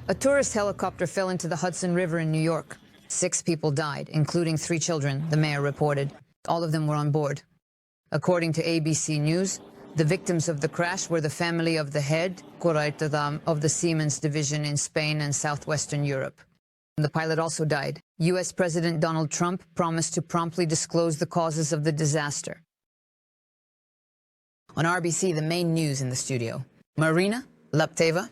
A tourist helicopter fell into the Hudson River in New York. 6 people died, including 3 children, the mayor reported. All of them were on board. According to ABC News, the victims of the crash were the family of the head of the Siemens division in Spain and southwestern Europe. The pilot also died. U.S. President Donald Trump promised to promptly disclose the causes of the disaster. On RBC, the main news in the studio. Marina Lapteva.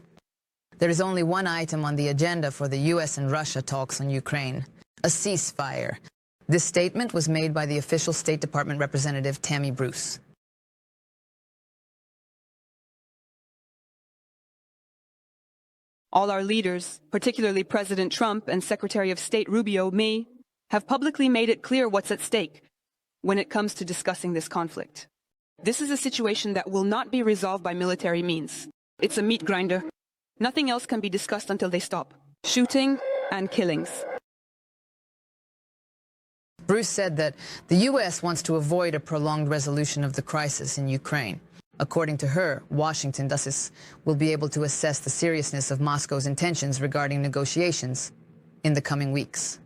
There is only one item on the agenda for the U.S. and Russia talks on Ukraine: a ceasefire. This statement was made by the official State Department representative Tammy Bruce. All our leaders, particularly President Trump and Secretary of State Rubio, me, have publicly made it clear what's at stake when it comes to discussing this conflict. This is a situation that will not be resolved by military means. It's a meat grinder. Nothing else can be discussed until they stop. Shooting and killings. Bruce said that the U.S. wants to avoid a prolonged resolution of the crisis in Ukraine. According to her, Washington thus will be able to assess the seriousness of Moscow's intentions regarding negotiations in the coming weeks.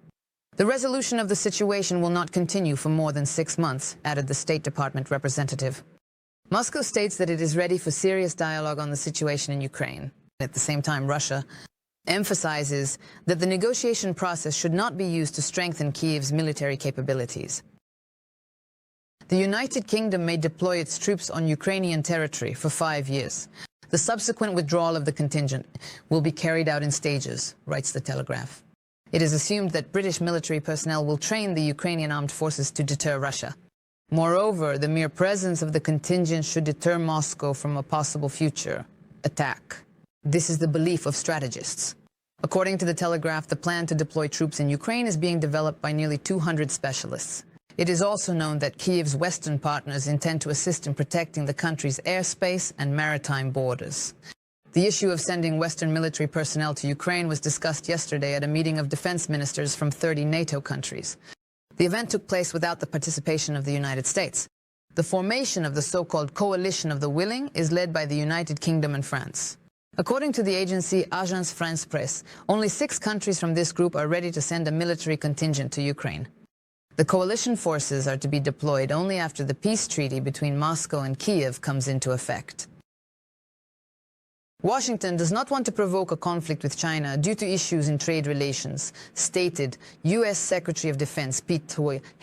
The resolution of the situation will not continue for more than 6 months, added the State Department representative. Moscow states that it is ready for serious dialogue on the situation in Ukraine. At the same time, Russia emphasizes that the negotiation process should not be used to strengthen Kyiv's military capabilities. The United Kingdom may deploy its troops on Ukrainian territory for 5 years. The subsequent withdrawal of the contingent will be carried out in stages, writes the Telegraph. It is assumed that British military personnel will train the Ukrainian armed forces to deter Russia. Moreover, the mere presence of the contingent should deter Moscow from a possible future attack. This is the belief of strategists. According to the Telegraph, the plan to deploy troops in Ukraine is being developed by nearly 200 specialists. It is also known that Kyiv's Western partners intend to assist in protecting the country's airspace and maritime borders. The issue of sending Western military personnel to Ukraine was discussed yesterday at a meeting of defense ministers from 30 NATO countries. The event took place without the participation of the United States. The formation of the so-called Coalition of the Willing is led by the United Kingdom and France. According to the agency Agence France-Presse, only 6 countries from this group are ready to send a military contingent to Ukraine. The coalition forces are to be deployed only after the peace treaty between Moscow and Kyiv comes into effect. Washington does not want to provoke a conflict with China due to issues in trade relations, stated U.S. Secretary of Defense Pete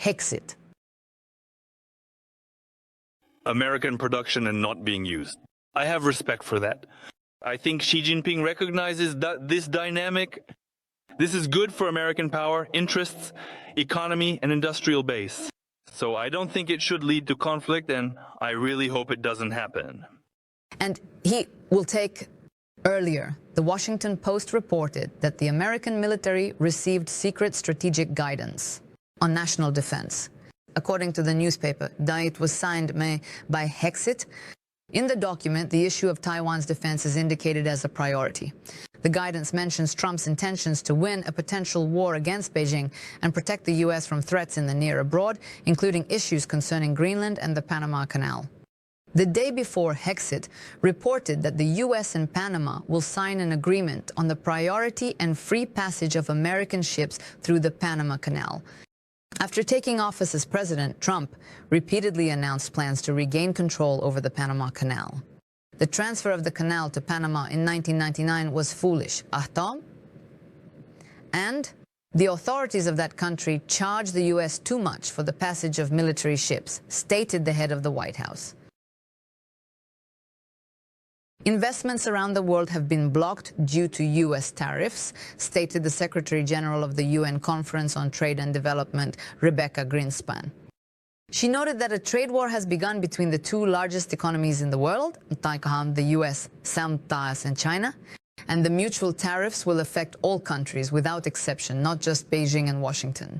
Hegseth. American production and not being used. I have respect for that. I think Xi Jinping recognizes that this dynamic. This is good for American power, interests, economy, and industrial base. So I don't think it should lead to conflict, and I really hope it doesn't happen. And he will take earlier. The Washington Post reported that the American military received secret strategic guidance on national defense. According to the newspaper, it was signed by Hegseth. In the document, the issue of Taiwan's defense is indicated as a priority. The guidance mentions Trump's intentions to win a potential war against Beijing and protect the U.S. from threats in the near abroad, including issues concerning Greenland and the Panama Canal. The day before, Hegseth reported that the U.S. and Panama will sign an agreement on the priority and free passage of American ships through the Panama Canal. After taking office as president, Trump repeatedly announced plans to regain control over the Panama Canal. The transfer of the canal to Panama in 1999 was foolish, and the authorities of that country charged the U.S. too much for the passage of military ships, stated the head of the White House. Investments around the world have been blocked due to U.S. tariffs, stated the Secretary General of the UN Conference on Trade and Development, Rebecca Greenspan. She noted that a trade war has begun between the 2 largest economies in the world, the U.S., and China, and the mutual tariffs will affect all countries without exception, not just Beijing and Washington.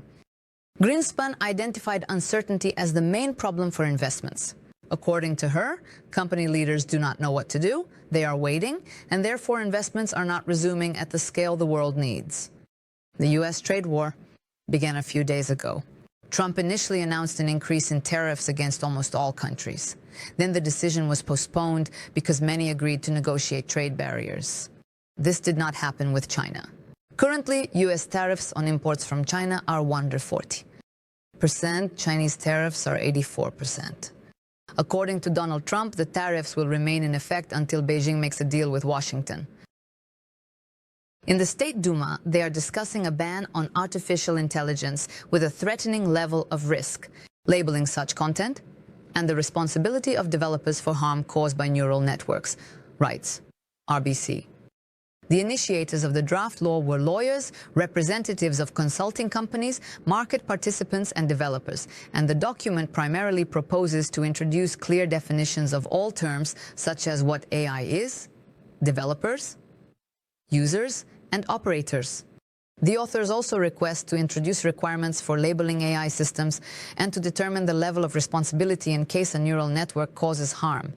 Greenspan identified uncertainty as the main problem for investments. According to her, company leaders do not know what to do, they are waiting, and therefore investments are not resuming at the scale the world needs. The U.S. trade war began a few days ago. Trump initially announced an increase in tariffs against almost all countries. Then the decision was postponed because many agreed to negotiate trade barriers. This did not happen with China. Currently, U.S. tariffs on imports from China are 140%. Chinese tariffs are 84%. According to Donald Trump, the tariffs will remain in effect until Beijing makes a deal with Washington. In the State Duma, they are discussing a ban on artificial intelligence with a threatening level of risk, labeling such content, and the responsibility of developers for harm caused by neural networks, writes RBC. The initiators of the draft law were lawyers, representatives of consulting companies, market participants, and developers, and the document primarily proposes to introduce clear definitions of all terms such as what AI is, developers, users, and operators. The authors also request to introduce requirements for labeling AI systems and to determine the level of responsibility in case a neural network causes harm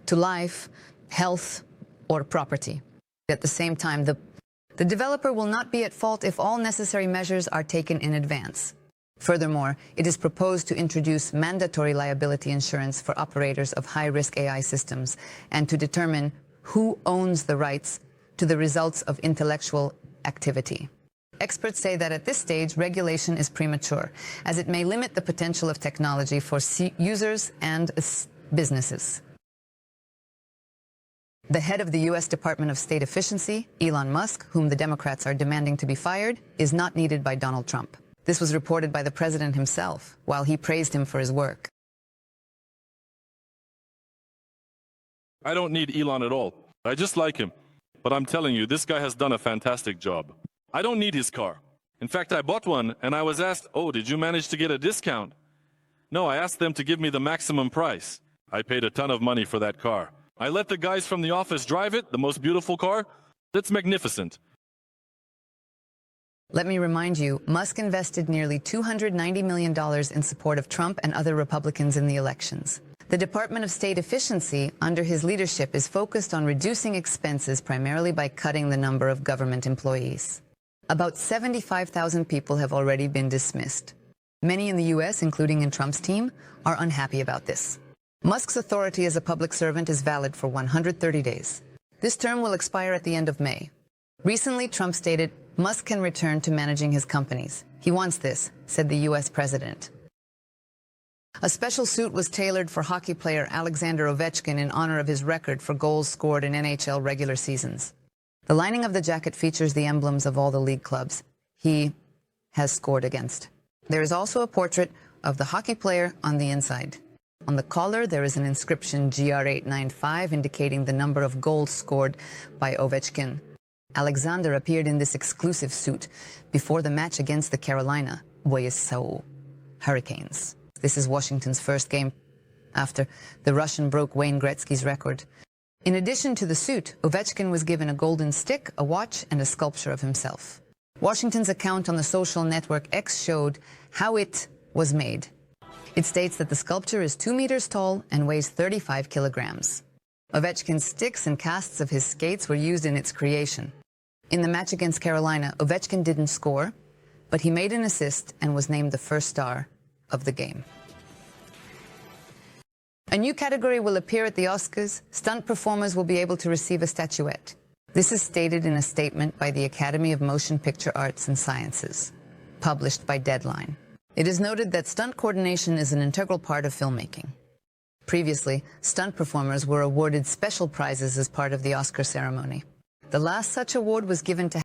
to life, health, or property. At the same time, the developer will not be at fault if all necessary measures are taken in advance. Furthermore, it is proposed to introduce mandatory liability insurance for operators of high-risk AI systems and to determine who owns the rights to the results of intellectual activity. Experts say that at this stage, regulation is premature, as it may limit the potential of technology for users and businesses. The head of the U.S. Department of State Efficiency, Elon Musk, whom the Democrats are demanding to be fired, is not needed by Donald Trump. This was reported by the president himself, while he praised him for his work. I don't need Elon at all. I just like him. But I'm telling you, this guy has done a fantastic job. I don't need his car. In fact, I bought one and I was asked, "Oh, did you manage to get a discount?" No, I asked them to give me the maximum price. I paid a ton of money for that car. I let the guys from the office drive it, the most beautiful car. It's magnificent. Let me remind you, Musk invested nearly $290 million in support of Trump and other Republicans in the elections. The Department of State Efficiency, under his leadership, is focused on reducing expenses primarily by cutting the number of government employees. About 75,000 people have already been dismissed. Many in the U.S., including in Trump's team, are unhappy about this. Musk's authority as a public servant is valid for 130 days. This term will expire at the end of May. Recently, Trump stated Musk can return to managing his companies. He wants this, said the U.S. president. A special suit was tailored for hockey player Alexander Ovechkin in honor of his record for goals scored in NHL regular seasons. The lining of the jacket features the emblems of all the league clubs he has scored against. There is also a portrait of the hockey player on the inside. On the collar, there is an inscription GR895 indicating the number of goals scored by Ovechkin. Alexander appeared in this exclusive suit before the match against the Carolina Hurricanes. This is Washington's first game after the Russian broke Wayne Gretzky's record. In addition to the suit, Ovechkin was given a golden stick, a watch, and a sculpture of himself. Washington's account on the social network X showed how it was made. It states that the sculpture is 2 meters tall and weighs 35 kilograms. Ovechkin's sticks and casts of his skates were used in its creation. In the match against Carolina, Ovechkin didn't score, but he made an assist and was named the first star of the game. A new category will appear at the Oscars. Stunt performers will be able to receive a statuette. This is stated in a statement by the Academy of Motion Picture Arts and Sciences, published by Deadline. It is noted that stunt coordination is an integral part of filmmaking. Previously, stunt performers were awarded special prizes as part of the Oscar ceremony. The last such award was given to